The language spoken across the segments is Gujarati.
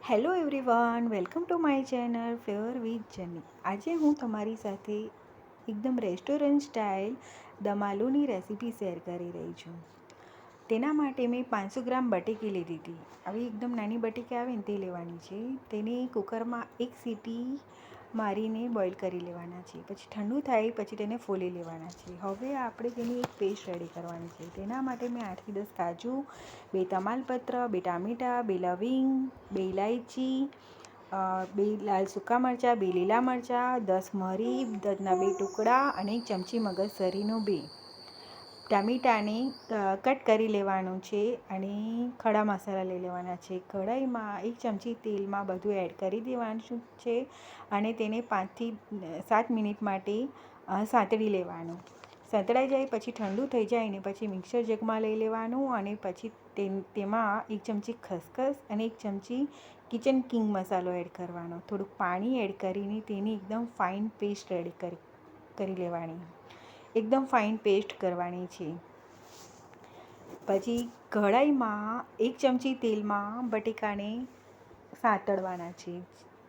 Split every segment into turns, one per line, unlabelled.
Hello everyone, welcome to my channel flavour with Jenny. આજે હું તમારી સાથે એકદમ રેસ્ટોરન્ટ સ્ટાઇલ દમ આલુની રેસીપી શેર કરી રહી છું. તેના માટે મેં 500 ગ્રામ બટેકી લીધી હતી. આવી એકદમ નાની બટેકી આવે ને તે લેવાની છે. તેને કુકરમાં એક સીટી મારીને બોઇલ કરી લેવાના છે. પછી ઠંડુ થાય પછી તેને ફોલી લેવાના છે. હવે આપણે તેની એક પેસ્ટ રેડી કરવાની છે. તેના માટે મેં 8 થી 10 કાજુ, 2 તમાલપત્ર, 2 ટામેટાં, 2 લવિંગ, 2 ઇલાયચી, 2 લાલ સૂકા મરચાં, 2 લીલા મરચાં, 10 મરી, તજના 2 ટુકડા અને 1 ચમચી મગજસરીનો 2 ટામેટાને કટ કરી લેવાનું છે અને ખડા મસાલા લઈ લેવાના છે. કઢાઈમાં 1 ચમચી તેલમાં બધું એડ કરી દેવાનું છે અને તેને 5 થી 7 મિનિટ માટે સાંતળી લેવાનું. સાંતળાઈ જાય પછી ઠંડુ થઈ જાય ને પછી મિક્સર જગમાં લઈ લેવાનું અને પછી તેમાં 1 ચમચી ખસખસ અને 1 ચમચી કિચન કિંગ મસાલો એડ કરવાનો. થોડુંક પાણી એડ કરીને તેની એકદમ ફાઇન પેસ્ટ રેડી કરી લેવાની. એકદમ ફાઇન પેસ્ટ કરવાની છે. પછી કઢાઈમાં 1 ચમચી તેલમાં બટેકાને સાંતળવાના છે.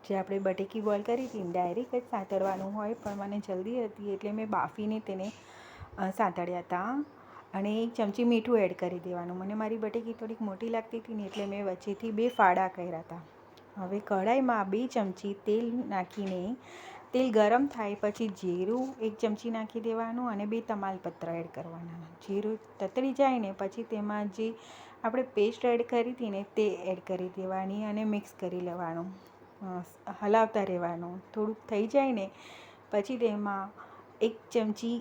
જે આપણે બટેકી બોઇલ કરી હતી ને ડાયરેક્ટ જ સાંતળવાનું હોય, પણ મને જલ્દી હતી એટલે મેં બાફીને તેને સાંતળ્યા હતા. અને 1 ચમચી મીઠું એડ કરી દેવાનું. મને મારી બટેકી થોડીક મોટી લાગતી હતી ને એટલે મેં વચ્ચેથી 2 ફાડા કર્યા હતા. હવે કઢાઈમાં 2 ચમચી તેલ નાખીને તેલ ગરમ થાય પછી જીરું 1 ચમચી નાખી દેવાનું અને 2 તમાલપત્ર એડ કરવાના. જીરું તતળી જાય ને પછી તેમાં જે આપણે પેસ્ટ એડ કરી હતી ને તે એડ કરી દેવાની અને મિક્સ કરી લેવાનું, હલાવતા રહેવાનું. થોડુંક થઈ જાય ને પછી તેમાં 1 ચમચી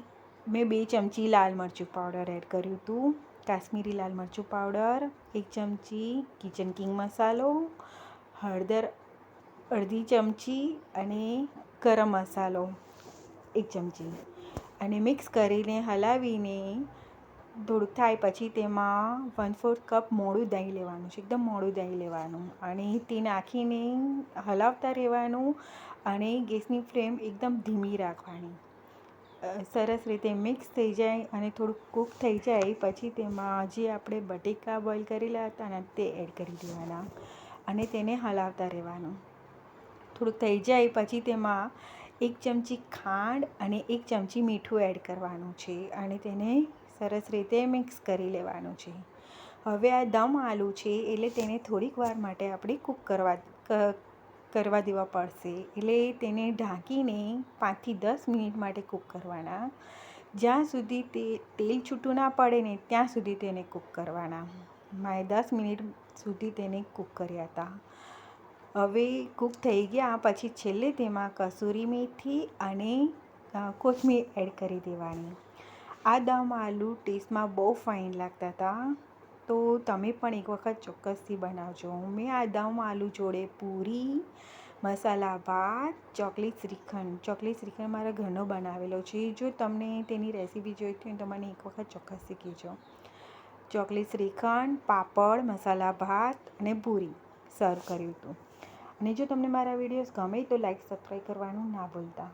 મેં 2 ચમચી લાલ મરચું પાવડર એડ કર્યું હતું, કાશ્મીરી લાલ મરચું પાવડર, 1 ચમચી કિચન કિંગ મસાલો, હળદર અડધી ચમચી અને ગરમ મસાલો 1 ચમચી અને મિક્સ કરીને હલાવીને થોડુંક થાય પછી તેમાં 1/4 કપ મોળું દહીં લેવાનું છે. એકદમ મોળું દહીં લેવાનું અને તે નાખીને હલાવતા રહેવાનું અને ગેસની ફ્લેમ એકદમ ધીમી રાખવાની. સરસ રીતે મિક્સ થઈ જાય અને થોડુંક કૂક થઈ જાય પછી તેમાં જે આપણે બટેકા બોઇલ કરેલા હતા ને તે એડ કરી દેવાના અને તેને હલાવતા રહેવાનું. થોડુંક થઈ જાય પછી તેમાં 1 ચમચી ખાંડ અને 1 ચમચી મીઠું એડ કરવાનું છે અને તેને સરસ રીતે મિક્સ કરી લેવાનું છે. હવે આ દમ આલુ છે એટલે તેને થોડીક વાર માટે આપણે કૂક કરવા દેવા પડશે. એટલે તેને ઢાંકીને 5 થી 10 મિનિટ માટે કૂક કરવાના. જ્યાં સુધી તેલ છૂટું ના પડે ને ત્યાં સુધી તેને કૂક કરવાના. મેં 10 મિનિટ સુધી તેને કૂક કર્યા હતા. હવે કૂક થઈ ગયા પછી છેલ્લે તેમાં કસૂરી મેથી અને કોથમીર એડ કરી દેવાની. આ દમ આલુ ટેસ્ટમાં બહુ ફાઇન લાગતા હતા, તો તમે પણ એક વખત ચોક્કસથી બનાવજો. મેં આ દમ આલુ જોડે પૂરી, મસાલા ભાત, ચોકલેટ શ્રીખંડ મારા ઘરનો બનાવેલો છે. જો તમને તેની રેસીપી જોઈતી હોય તો મને એક વખત ચોક્કસથી કહેજો. ચોકલેટ શ્રીખંડ, પાપડ, મસાલા ભાત અને પૂરી સર્વ કર્યું હતું. અને જો તમને મારા વિડીયોઝ ગમે તો લાઈક સબસ્ક્રાઈબ કરવાનું ના ભૂલતા.